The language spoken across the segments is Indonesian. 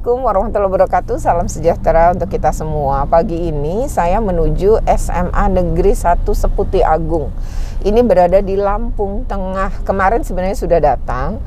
Assalamualaikum warahmatullahi wabarakatuh. Salam sejahtera untuk kita semua. Pagi ini saya menuju SMA Negeri 1 Seputi Agung. Ini berada di Lampung Tengah. Kemarin sebenarnya sudah datang,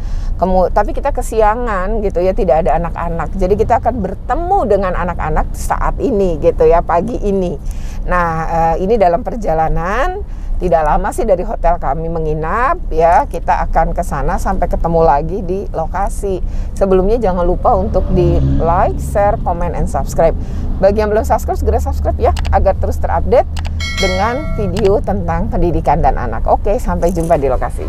tapi kita kesiangan gitu ya, tidak ada anak-anak. Jadi kita akan bertemu dengan anak-anak saat ini gitu ya, pagi ini. Nah, ini dalam perjalanan. Tidak lama sih dari hotel kami menginap ya, kita akan ke sana sampai ketemu lagi di lokasi. Sebelumnya jangan lupa untuk di like, share, comment, and subscribe. Bagi yang belum subscribe, segera subscribe ya, agar terus terupdate dengan video tentang pendidikan dan anak. Oke, sampai jumpa di lokasi.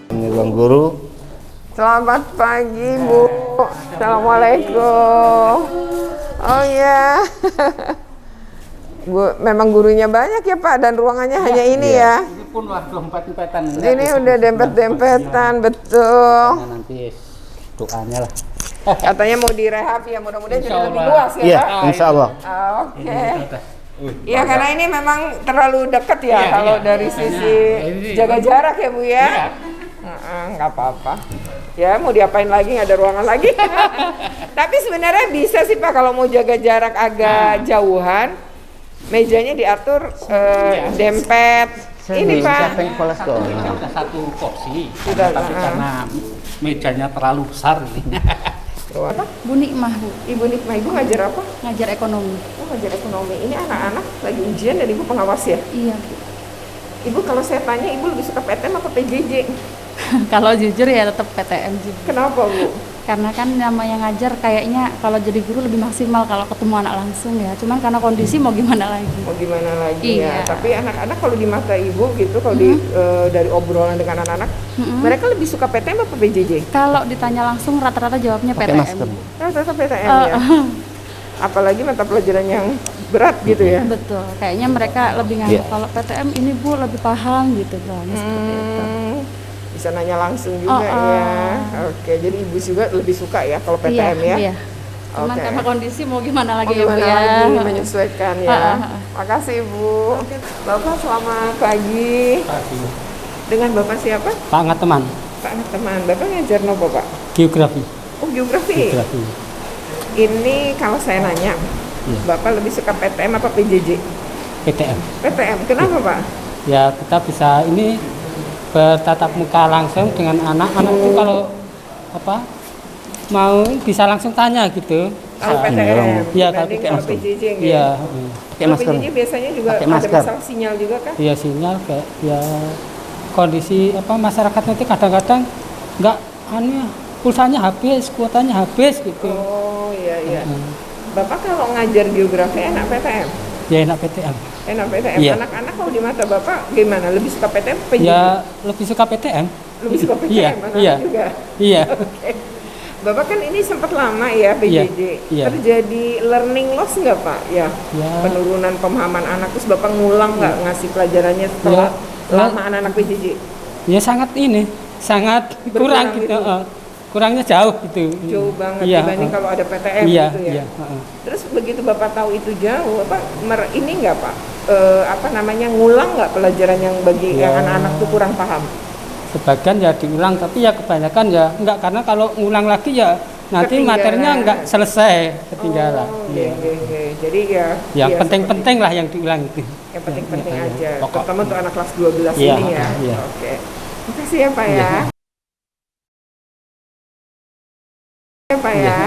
Ini Bang Guru. Selamat pagi Bu. Assalamualaikum. Oh ya. Bu, memang gurunya banyak ya Pak, dan ruangannya hanya ini ya. Ini pun waduh empet-empetan. Ini udah dempet-dempetan, betul. Nanti doanya lah. Katanya mau direhab ya, mudah-mudahan jadi lebih Insyaallah. luas ya Iya, Pak. insya Allah. Oke. Iya, karena ini memang terlalu dekat ya, kalau dari sisi jaga jarak ya Bu ya. Nggak apa-apa. Ya mau diapain lagi, nggak ada ruangan lagi. Tapi sebenarnya bisa sih Pak, kalau mau jaga jarak agak jauhan, mejanya diatur dempet. Ini Pak. Udah satu porsi. Sudah, Tapi karena mejanya terlalu besar ini. Apa? Bu Nikmah, Bu. Ibu Nikmah, Ibu ngajar apa? Ngajar ekonomi. Oh, ngajar ekonomi. Ini anak-anak lagi ujian dan Ibu pengawas ya? Iya, Bu. Ibu kalau saya tanya, Ibu lebih suka PTM apa PJJ? Kalau jujur ya tetap PTM juga. Kenapa Bu? Karena kan namanya ngajar kayaknya kalau jadi guru lebih maksimal kalau ketemu anak langsung ya. Cuman karena kondisi mau gimana lagi. Mau gimana lagi ya? Iya. Tapi anak-anak kalau di mata Ibu gitu, kalau dari obrolan dengan anak-anak, mereka lebih suka PTM apa PJJ? Kalau ditanya langsung rata-rata jawabnya Pakai PTM. masker. Rata-rata PTM ya. Apalagi mata pelajaran yang berat gitu ya. Betul. Kayaknya mereka lebih nganggap Iya. kalau PTM ini Bu lebih paham gitu kan. Seperti itu. Bisa nanya langsung juga ya. Oke, jadi Ibu juga lebih suka ya kalau PTM ya. Iya. Cuman Oke. karena kondisi mau gimana lagi Mau ya Bu gimana ya. lagi menyesuaikan ya. Makasih Ibu. Bapak selamat pagi. Dengan Bapak siapa? Pak teman, Pak teman. Bapak ngajar nopo Pak? geografi. Oh, geografi. Ini kalau saya nanya, Bapak lebih suka PTM apa PJJ? PTM. PTM. Kenapa Pak? Ya kita bisa ini bertatap muka langsung dengan anak-anak itu kalau apa mau bisa langsung tanya gitu. Kalau PTM. Iya, kalau dibanding PTM. kalau PJJ gitu. Iya. Pakai Kalau masker. PJJ biasanya juga Pakai ada masker. masalah sinyal juga kan? Iya sinyal kayak ya kondisi apa masyarakat nanti kadang-kadang nggak pulsanya habis, kuotanya habis gitu. Oh iya. Bapak kalau ngajar geografi enak PTM? Ya enak PTM. Enak PTM. Iya. Anak-anak kalau di mata Bapak gimana? Lebih suka PTM apa PJJ? Ya lebih suka PTM. Lebih suka PTM Iya, anak iya. juga. Iya. Oke. Bapak kan ini sempat lama ya PJJ. Iya. Terjadi learning loss nggak Pak? Ya. Ya. Penurunan pemahaman anak, terus Bapak ngulang nggak ngasih pelajarannya setelah lama anak-anak PJJ? Ya sangat kurang gitu. gitu. Kurangnya jauh gitu. Jauh banget Iya, dibanding kalau ada PTM iya, gitu ya. Iya. Terus begitu Bapak tahu itu jauh, apa ini nggak Pak? Ngulang nggak pelajaran yang bagi yang anak-anak tuh kurang paham? Sebagian ya diulang, tapi ya kebanyakan ya enggak, karena kalau ngulang lagi ya nanti Ketinggalan. materinya enggak selesai, ketinggalan. Oh, Iya. Jadi ya. Yang ya penting-penting lah yang diulang itu. seperti- Yang penting-penting Iya, aja. pokok. Terutama untuk anak kelas 12 Iya, ini ya. iya. Oke. Makasih ya Pak ya. Iya. Ya Pak ya. Iya.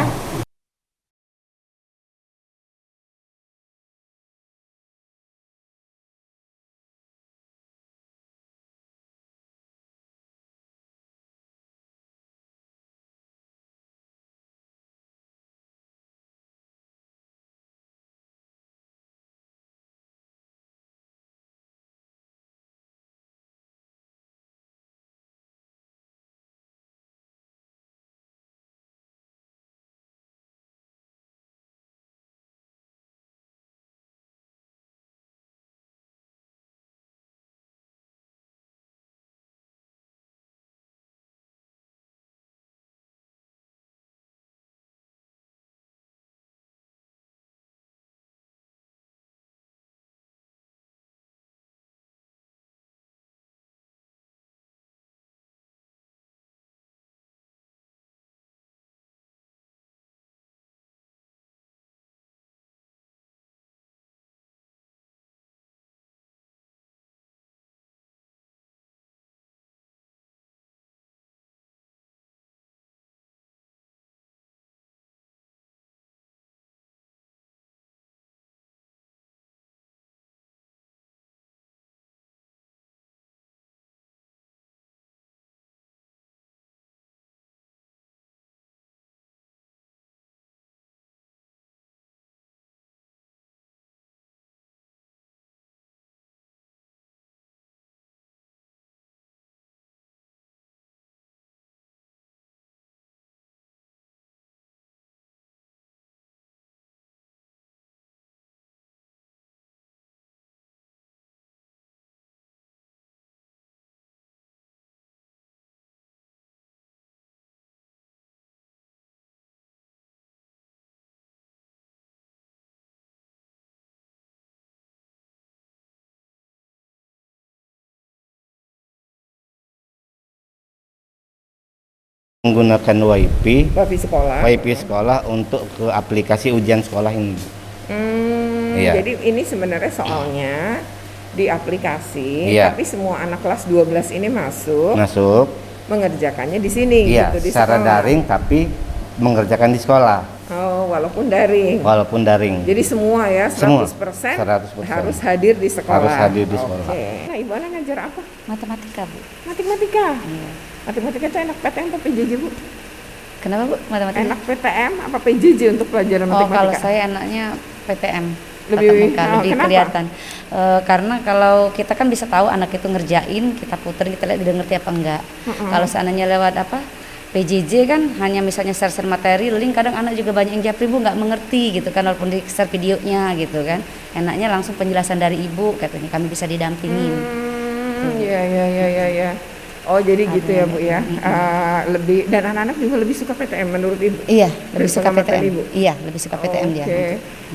menggunakan Wifi sekolah. WiFi sekolah untuk ke aplikasi ujian sekolah ini. Iya. Jadi ini sebenarnya soalnya di aplikasi, Iya. tapi semua anak kelas 12 ini masuk mengerjakannya di sini Iya, gitu di secara sekolah. daring tapi mengerjakan di sekolah. Oh, walaupun daring. Walaupun daring. Jadi semua ya 100%, 100%. harus hadir di sekolah. Harus hadir di sekolah. Oke. Nah, Ibu Ana ngajar apa? Matematika, Bu. Matematika. Matematika itu enak PTM apa PJJ, Bu? Kenapa, Bu? Matematika? Enak PTM apa PJJ untuk pelajaran Oh, matematika? kalau saya enaknya PTM. Lebih- Tatap muka, lebih kenapa? kelihatan. Karena kalau kita kan bisa tahu anak itu ngerjain, kita puterin, kita lihat dia ngerti apa enggak. Kalau seandainya lewat PJJ kan hanya misalnya share materi, link, kadang anak juga banyak yang japri, Bu, nggak mengerti gitu kan, walaupun di share videonya gitu kan. Enaknya langsung penjelasan dari Ibu, katanya kami bisa didampingin. Iya. Oh, jadi gitu ya, Bu ya. Lebih, dan anak-anak juga lebih suka PTM menurut Ibu? Iya, lebih suka Daripada materi, PTM. Bu? Iya, lebih suka PTM dia. Oke.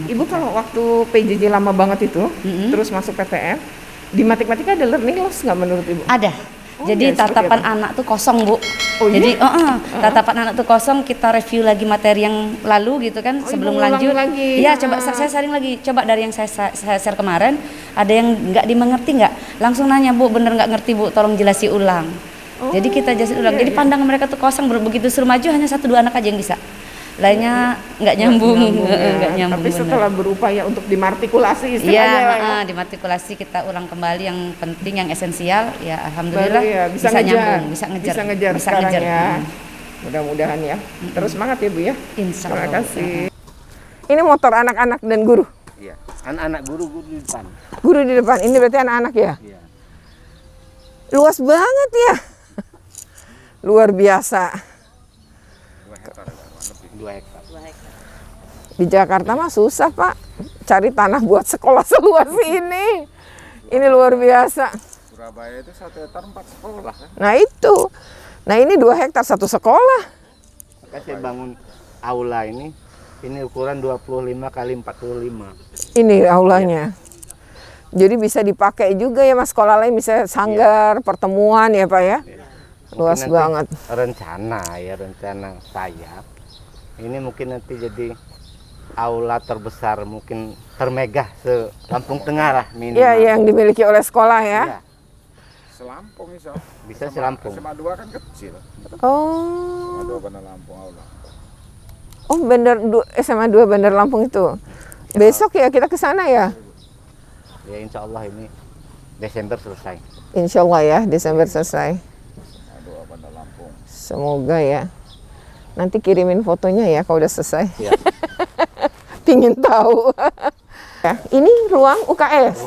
Ibu kalau waktu PJJ lama banget itu, terus masuk PTM, di matematika ada learning loss nggak menurut Ibu? Ada. Oh, Jadi iya, seperti tatapan apa? anak tuh kosong, Bu. Oh, Jadi iya? tatapan anak tuh kosong, kita review lagi materi yang lalu gitu kan, Oh, sebelum Ibu ulang lanjut. lagi. Iya, coba saya sharing lagi. Coba dari yang saya share kemarin, ada yang nggak dimengerti nggak? Langsung nanya, Bu, bener nggak ngerti, Bu? Tolong jelasin ulang. Jadi kita jelasin ulang. Jadi pandangan mereka tuh kosong, begitu suruh maju hanya 1-2 anak aja yang bisa. Lainnya nggak nyambung, nggak ya. nyambung. Tapi bener. setelah berupaya untuk dimartikulasi istilahnya Iya, lah ya. dimatrikulasi kita ulang kembali yang penting, yang esensial, ya alhamdulillah Baru ya, bisa ngejar. nyambung, bisa ngejar, Bisa ngejar sekarang ya. Hmm. Mudah-mudahan ya. Terus semangat ya, Bu ya. Insya Terima Allah. kasih. Ini motor anak-anak dan guru. Iya. Anak-anak guru di depan. Guru di depan. Ini berarti anak-anak ya? Iya. Luas banget ya. Luar biasa. 2 hektar. Di Jakarta mah susah, Pak. Cari tanah buat sekolah seluas ini. Ini luar biasa. Surabaya itu 1 hektar 4 sekolah kan? Nah itu. Nah ini 2 hektar 1 sekolah. Maka saya bangun aula ini ukuran 25 kali 45. Ini aulanya. Jadi bisa dipakai juga ya Mas, sekolah lain bisa sanggar, pertemuan ya Pak ya. Luas Mungkin banget. nanti rencana saya ini mungkin nanti jadi aula terbesar, mungkin termegah se Lampung Tengah lah minimal. Iya, yang dimiliki oleh sekolah ya. Iya, Selampung bisa selampung. SMA 2 kan kecil. Oh. SMA 2 Bandar Lampung aula. Oh, SMA 2 Bandar Lampung itu. Besok ya kita ke sana ya. Ya insya Allah ini Desember selesai. Insya Allah ya, Desember selesai. SMA 2 Bandar Lampung. Semoga ya. Nanti kirimin fotonya ya kalau udah selesai. Ya. Pingin tahu. Ya, ini ruang UKS.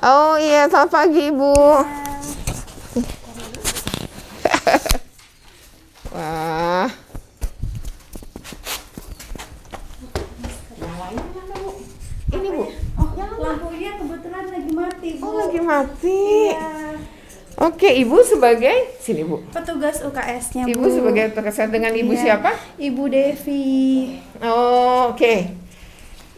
Oh iya, selamat pagi Ibu. Wah. Ini Bu. Lampunya kebetulan lagi mati, Bu. Oh lagi mati. Oke, Ibu sebagai sini Bu. Petugas UKS-nya, Bu. Ibu sebagai petugas dengan Ibu Iya. siapa? Ibu Devi. Oh, oke.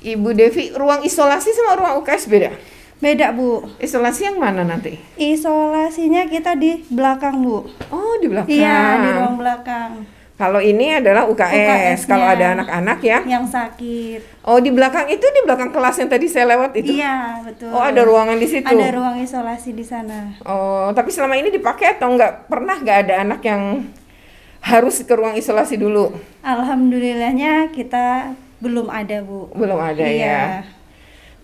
Ibu Devi, ruang isolasi sama ruang UKS beda? Beda, Bu. Isolasi yang mana nanti? Isolasinya kita di belakang, Bu. Oh, di belakang. Iya, di ruang belakang. Kalau ini adalah UKS. UKS-nya. Kalau ada anak-anak ya. Yang sakit. Oh, di belakang itu di belakang kelas yang tadi saya lewat itu. Iya, betul. Oh, ada ruangan di situ. Ada ruang isolasi di sana. Oh, tapi selama ini dipakai atau enggak? Pernah nggak ada anak yang harus ke ruang isolasi dulu? Alhamdulillahnya kita belum ada, Bu. Belum ada Iya. ya.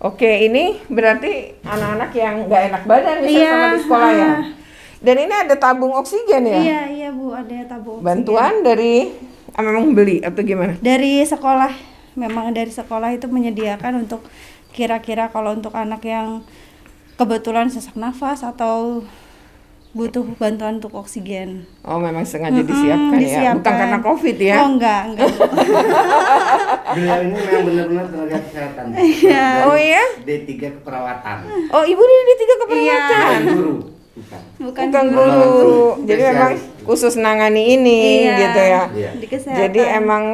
Oke, ini berarti anak-anak yang nggak enak badan misalnya Iya, sama di sekolah ya. Dan ini ada tabung oksigen ya? Iya, iya, Bu, ada tabung oksigen. Bantuan dari memang beli atau gimana? Dari sekolah, memang dari sekolah itu menyediakan untuk kira-kira kalau untuk anak yang kebetulan sesak nafas atau butuh bantuan untuk oksigen. Oh, memang sengaja disiapkan ya. Disiapkan. Bukan karena Covid ya. Oh, enggak. Bu. Beliau ini memang benar-benar tenaga kesehatan. Oh iya? D3 keperawatan. Oh, Ibu di D3 keperawatan. Guru. Bukan Bukan guru. guru. Jadi Spesialis. memang khusus nangani ini Iya, gitu ya. Iya. Di kesehatan. Jadi emang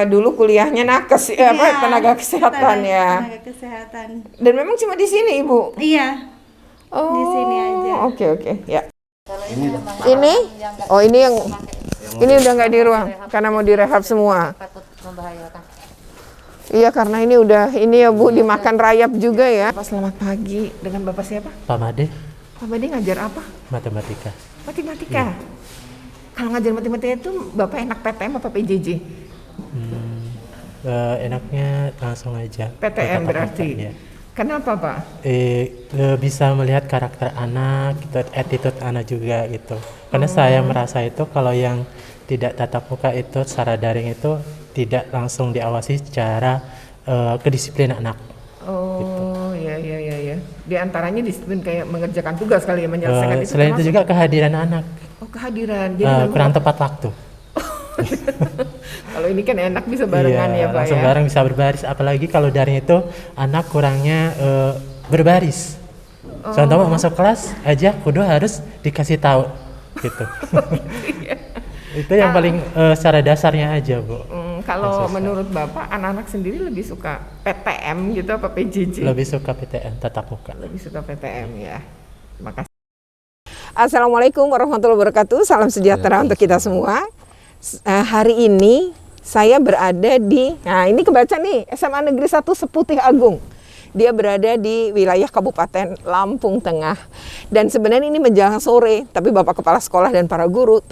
dulu kuliahnya nakes Iya, tenaga kesehatan ya. Tenaga kesehatan. Dan memang cuma di sini Ibu. Iya. Oh, Di sini aja. Oke, ya. Ini Ini? Oh, ini yang Ini udah nggak di ruang karena mau direhab semua. Takut membahayakan. Iya, karena ini udah ini ya Bu, dimakan rayap juga ya. Pak, selamat pagi. Dengan Bapak siapa? Pak Made, Pak Made ngajar apa? matematika. Matematika. Kalau ngajar matematika itu Bapak enak PTM apa PJJ? Enaknya langsung aja. PTM tatap berarti. muka, ya. Kenapa Pak? Bisa melihat karakter anak, gitu, attitude anak juga gitu. Karena saya merasa itu kalau yang tidak tatap muka itu secara daring itu tidak langsung diawasi secara kedisiplinan anak. Oh, ya. Di antaranya disiplin kayak mengerjakan tugas kali ya, menyelesaikan itu. Selain itu termasuk? juga kehadiran anak, Oh, kehadiran. Jadi memang- kurang tepat waktu. kalau ini kan enak bisa barengan ya Pak langsung ya. bareng bisa berbaris. Apalagi kalau daring itu anak kurangnya berbaris. Contoh masuk kelas aja kudu harus dikasih tahu gitu. Itu yang paling secara dasarnya aja Bu. Kalau Sosial. menurut Bapak, anak-anak sendiri lebih suka PTM gitu apa PJJ? Lebih suka PTN tatap muka. Lebih suka PTM ya. Terima kasih. Assalamualaikum warahmatullahi wabarakatuh. Salam sejahtera untuk kita semua. Hari ini saya berada di, nah ini kebaca nih, SMA Negeri 1 Seputih Agung. Dia berada di wilayah Kabupaten Lampung Tengah. Dan sebenarnya ini menjelang sore, tapi Bapak Kepala Sekolah dan para guru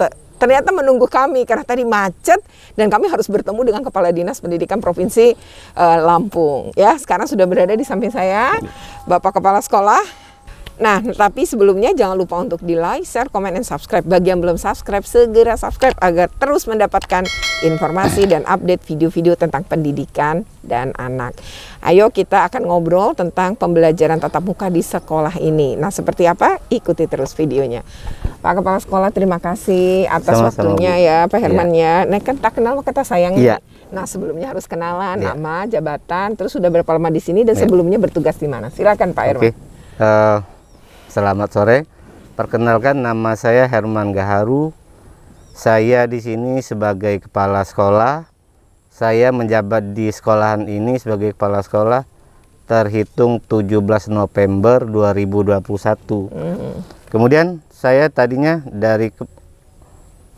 ternyata menunggu kami karena tadi macet dan kami harus bertemu dengan Kepala Dinas Pendidikan Provinsi Lampung. Ya, sekarang sudah berada di samping saya Bapak Kepala Sekolah. Nah, tapi sebelumnya jangan lupa untuk di like, share, comment, and subscribe. Bagi yang belum subscribe, segera subscribe agar terus mendapatkan informasi dan update video-video tentang pendidikan dan anak. Ayo kita akan ngobrol tentang pembelajaran tatap muka di sekolah ini. Nah, seperti apa? Ikuti terus videonya. Pak Kepala Sekolah, terima kasih atas Sama-sama, waktunya Bu. ya, Pak Herman ya. Nah, kan tak kenal kata sayang. Iya. Nah, sebelumnya harus kenalan, Iya. nama, jabatan, terus sudah berapa lama di sini dan Iya. sebelumnya bertugas di mana? Silakan Pak Herman. Oke. Selamat sore. Perkenalkan, nama saya Herman Gaharu. Saya di sini sebagai kepala sekolah. Saya menjabat di sekolahan ini sebagai kepala sekolah terhitung 17 November 2021. Kemudian saya tadinya dari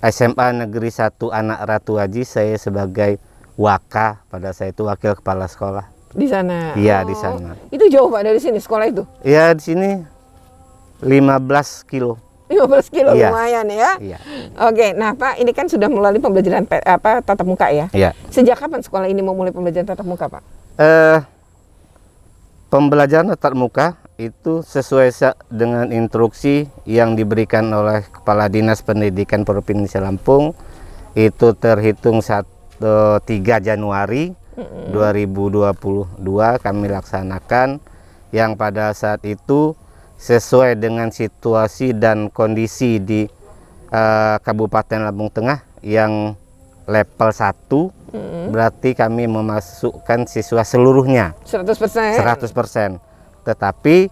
SMA Negeri 1 Anak Ratu Haji, saya sebagai waka, pada saya itu wakil kepala sekolah. Di sana. Iya, di sana. Itu jauh Pak dari sini sekolah itu? Ya, di sini 15 kilo. 15 kilo Iya. lumayan ya. Iya. Oke, nah Pak, ini kan sudah melalui pembelajaran tatap muka ya. Iya. Sejak kapan sekolah ini mau mulai pembelajaran tatap muka, Pak? Pembelajaran tatap muka itu sesuai dengan instruksi yang diberikan oleh Kepala Dinas Pendidikan Provinsi Lampung. Itu terhitung 3 Januari 2022 kami laksanakan, yang pada saat itu sesuai dengan situasi dan kondisi di Kabupaten Lampung Tengah yang level 1, berarti kami memasukkan siswa seluruhnya 100%. 100%. Tetapi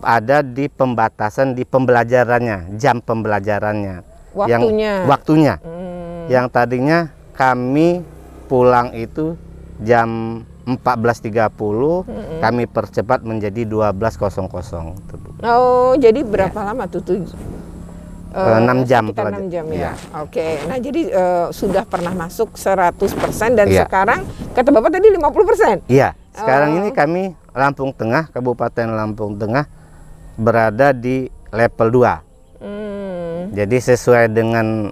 ada di pembatasan di pembelajarannya, jam pembelajarannya. Waktunya. Yang tadinya kami pulang itu jam 14.30, kami percepat menjadi 12.00. Oh, jadi berapa lama tuh? 6 jam. Sekitar 6 jam ya. Iya. Oke. Nah, jadi sudah pernah masuk 100% dan Iya. sekarang kata Bapak tadi 50%. Iya, sekarang Oh. ini kami Lampung Tengah, Kabupaten Lampung Tengah berada di level 2. Jadi sesuai dengan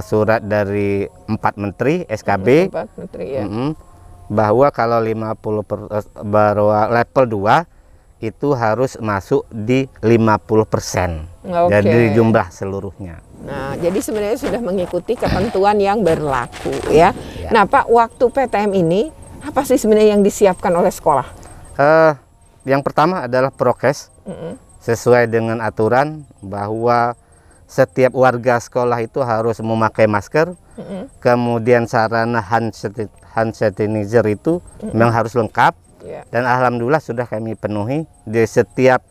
surat dari 4 Menteri SKB, Pak Menteri ya. bahwa kalau 50 baru level 2 itu harus masuk di 50%. Oke. Jadi jumlah seluruhnya. Nah, jadi sebenarnya sudah mengikuti ketentuan yang berlaku ya. Nah, Pak, waktu PTM ini apa sih sebenarnya yang disiapkan oleh sekolah? Yang pertama adalah prokes, sesuai dengan aturan bahwa setiap warga sekolah itu harus memakai masker. Kemudian sarana hand sanitizer itu memang harus lengkap. Ya. Dan alhamdulillah sudah kami penuhi. Di setiap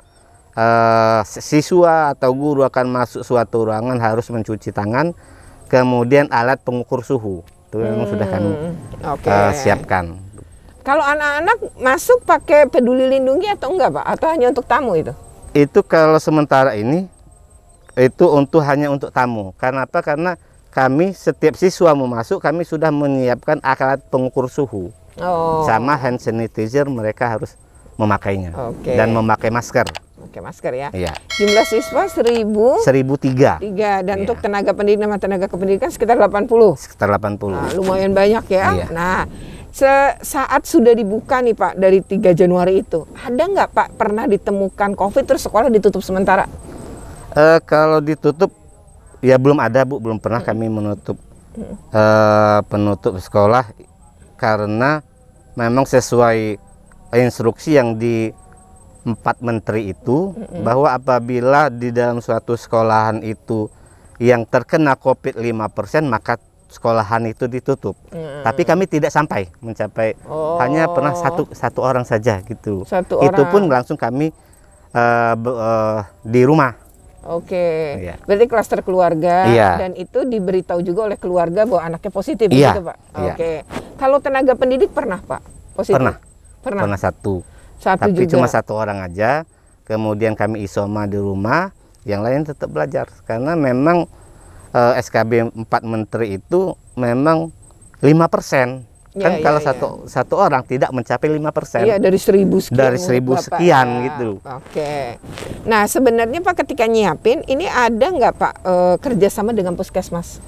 siswa atau guru akan masuk suatu ruangan harus mencuci tangan. Kemudian alat pengukur suhu itu memang sudah kami siapkan. Kalau anak-anak masuk pakai peduli lindungi atau enggak, Pak? Atau hanya untuk tamu itu? Itu kalau sementara ini itu hanya untuk tamu. Karena apa? Karena kami setiap siswa mau masuk kami sudah menyiapkan alat pengukur suhu Oh. sama hand sanitizer, mereka harus memakainya Oke. dan memakai masker. Oke, masker ya. Iya. Jumlah siswa 1003 3 dan Iya. untuk tenaga pendidik sama tenaga kependidikan sekitar 80. sekitar 80. Nah, lumayan banyak ya. Iya. Nah, saat sudah dibuka nih Pak dari 3 Januari itu, ada nggak Pak pernah ditemukan COVID terus sekolah ditutup sementara? Kalau ditutup ya belum ada Bu, belum pernah kami menutup penutup sekolah karena memang sesuai instruksi yang di 4 menteri itu bahwa apabila di dalam suatu sekolahan itu yang terkena COVID 5% maka sekolahan itu ditutup. Tapi kami tidak sampai mencapai, hanya pernah satu orang saja gitu. Satu Itu orang. pun langsung kami di rumah. Oke, Iya. berarti klaster keluarga Iya. dan itu diberitahu juga oleh keluarga bahwa anaknya positif, Iya, begitu Pak? iya. Oke, kalau tenaga pendidik pernah Pak positif? Pernah satu. Satu Tapi juga. cuma satu orang aja. Kemudian kami isoma di rumah, yang lain tetap belajar karena memang SKB 4 menteri itu memang 5%. Kan Iya, kalau iya, satu orang tidak mencapai 5%. Iya, dari 1000 sekian. Dari menurut 1000 Bapak, sekian ya. gitu. Oke. Nah, sebenarnya Pak ketika nyiapin ini ada nggak Pak kerjasama dengan puskesmas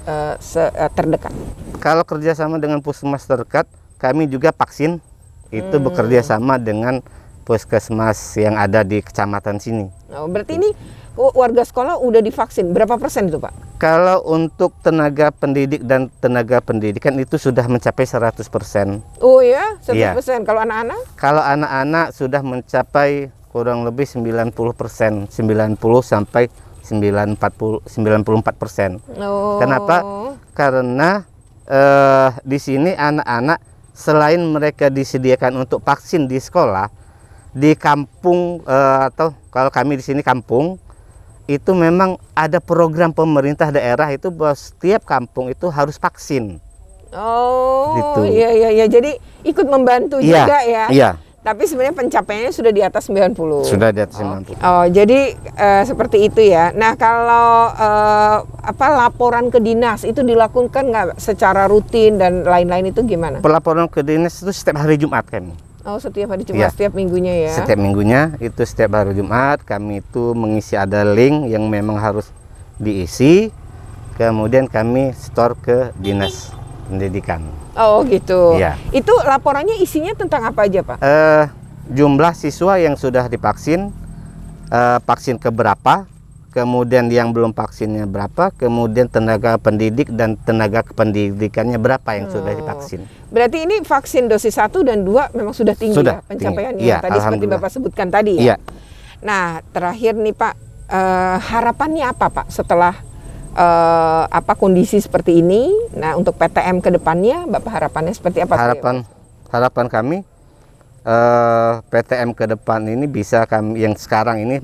terdekat? Kalau kerjasama dengan puskesmas terdekat, kami juga vaksin itu bekerja sama dengan puskesmas yang ada di kecamatan sini. Oh, berarti ini warga sekolah udah divaksin berapa persen itu Pak? Kalau untuk tenaga pendidik dan tenaga pendidikan itu sudah mencapai 100%. Oh ya, 100%. Iya. Kalau anak-anak? Kalau anak-anak sudah mencapai kurang lebih 90%, 90 sampai 94%. Oh. Kenapa? Karena di sini anak-anak selain mereka disediakan untuk vaksin di sekolah, di kampung atau kalau kami di sini kampung, itu memang ada program pemerintah daerah itu bahwa setiap kampung itu harus vaksin. Oh, Gitu. iya. Jadi ikut membantu Iya, juga ya. iya. Tapi sebenarnya pencapaiannya sudah di atas 90. Sudah di atas 90. Oh, jadi seperti itu ya. Nah, kalau laporan ke dinas itu dilakukan nggak secara rutin dan lain-lain itu gimana? Pelaporan ke dinas itu setiap hari Jumat kami. Oh, setiap hari Jumat, Iya. setiap minggunya ya. Setiap minggunya itu setiap hari Jumat kami itu mengisi, ada link yang memang harus diisi. Kemudian kami store ke dinas pendidikan. Oh, gitu. Iya. Itu laporannya isinya tentang apa aja, Pak? Jumlah siswa yang sudah divaksin, vaksin keberapa, kemudian yang belum vaksinnya berapa, kemudian tenaga pendidik dan tenaga kependidikannya berapa yang sudah divaksin. Berarti ini vaksin dosis 1 dan 2 memang sudah tinggi Sudah, ya pencapaiannya. tinggi. Iya, Tadi seperti alhamdulillah. Bapak sebutkan tadi ya. Iya. Nah, terakhir nih Pak, harapannya apa Pak setelah kondisi seperti ini? Nah, untuk PTM ke depannya Bapak harapannya seperti apa? Harapan kami PTM ke depan ini bisa kami yang sekarang ini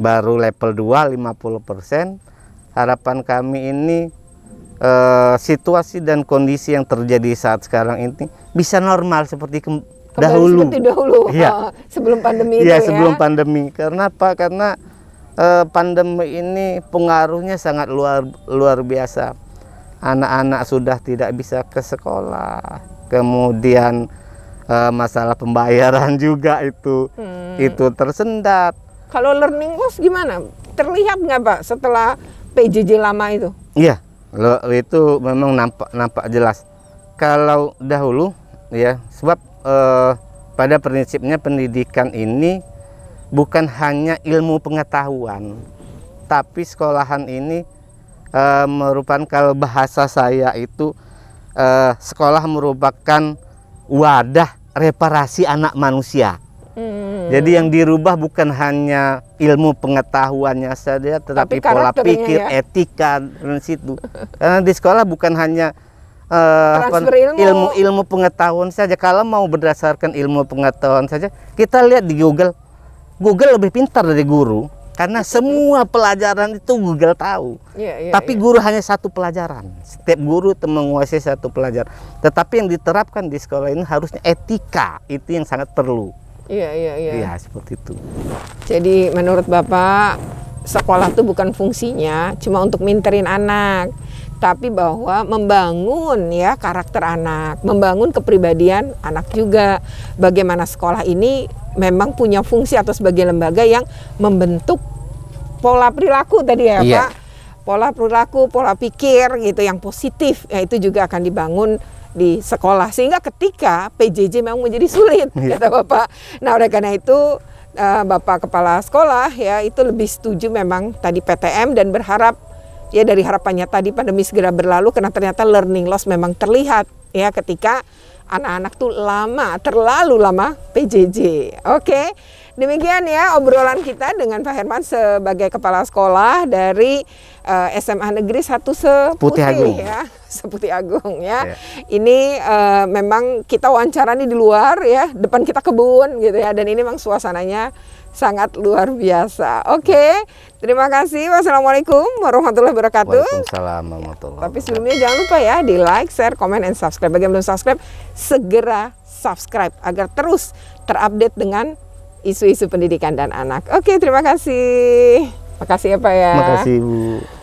baru level 2 50%. Harapan kami ini situasi dan kondisi yang terjadi saat sekarang ini bisa normal seperti dahulu. Seperti dahulu. Iya. Sebelum pandemi itu Iya, ya. sebelum pandemi. Karena apa? Karena pandemi ini pengaruhnya sangat luar biasa. Anak-anak sudah tidak bisa ke sekolah. Kemudian masalah pembayaran juga itu tersendat. Kalau learning loss gimana? Terlihat nggak Pak setelah PJJ lama itu? Iya, itu memang nampak jelas. Kalau dahulu ya, sebab pada prinsipnya pendidikan ini bukan hanya ilmu pengetahuan, tapi sekolahan ini merupakan, kalau bahasa saya itu sekolah merupakan wadah reparasi anak manusia. Jadi yang dirubah bukan hanya ilmu pengetahuannya saja, tetapi pola karakternya pikir, ya. etika dan situ. Karena di sekolah bukan hanya Transfer ilmu. ilmu pengetahuan saja. Kalau mau berdasarkan ilmu pengetahuan saja, kita lihat di Google. Google lebih pintar dari guru karena semua pelajaran itu Google tahu. Iya, Tapi guru hanya satu pelajaran. Setiap guru menguasai satu pelajaran. Tetapi yang diterapkan di sekolah ini harusnya etika. Itu yang sangat perlu. Iya. Iya, seperti itu. Jadi menurut Bapak sekolah tuh bukan fungsinya cuma untuk minterin anak, tapi bahwa membangun ya karakter anak, membangun kepribadian anak juga. Bagaimana sekolah ini memang punya fungsi atau sebagai lembaga yang membentuk pola perilaku tadi ya Iya. Pak. Pola perilaku, pola pikir gitu yang positif, ya itu juga akan dibangun di sekolah. Sehingga ketika PJJ memang menjadi sulit, kata Bapak. Nah, oleh karena itu Bapak Kepala Sekolah ya itu lebih setuju memang tadi PTM dan berharap ya dari harapannya tadi pandemi segera berlalu, karena ternyata learning loss memang terlihat ya ketika anak-anak tuh terlalu lama PJJ. Oke, demikian ya obrolan kita dengan Pak Herman sebagai Kepala Sekolah dari SMA Negeri 1 Putih Agung. ya, Seputih Agung ya. Ya. Ini memang kita wawancara nih di luar ya, depan kita kebun gitu ya, dan ini memang suasananya sangat luar biasa. Oke, terima kasih. Wassalamualaikum warahmatullahi wabarakatuh. Waalaikumsalam warahmatullahi Tapi sebelumnya jangan lupa ya di like, share, komen, and subscribe. Bagi yang belum subscribe, segera subscribe agar terus terupdate dengan isu-isu pendidikan dan anak. Oke, terima kasih. Makasih ya Pak ya. Makasih Bu.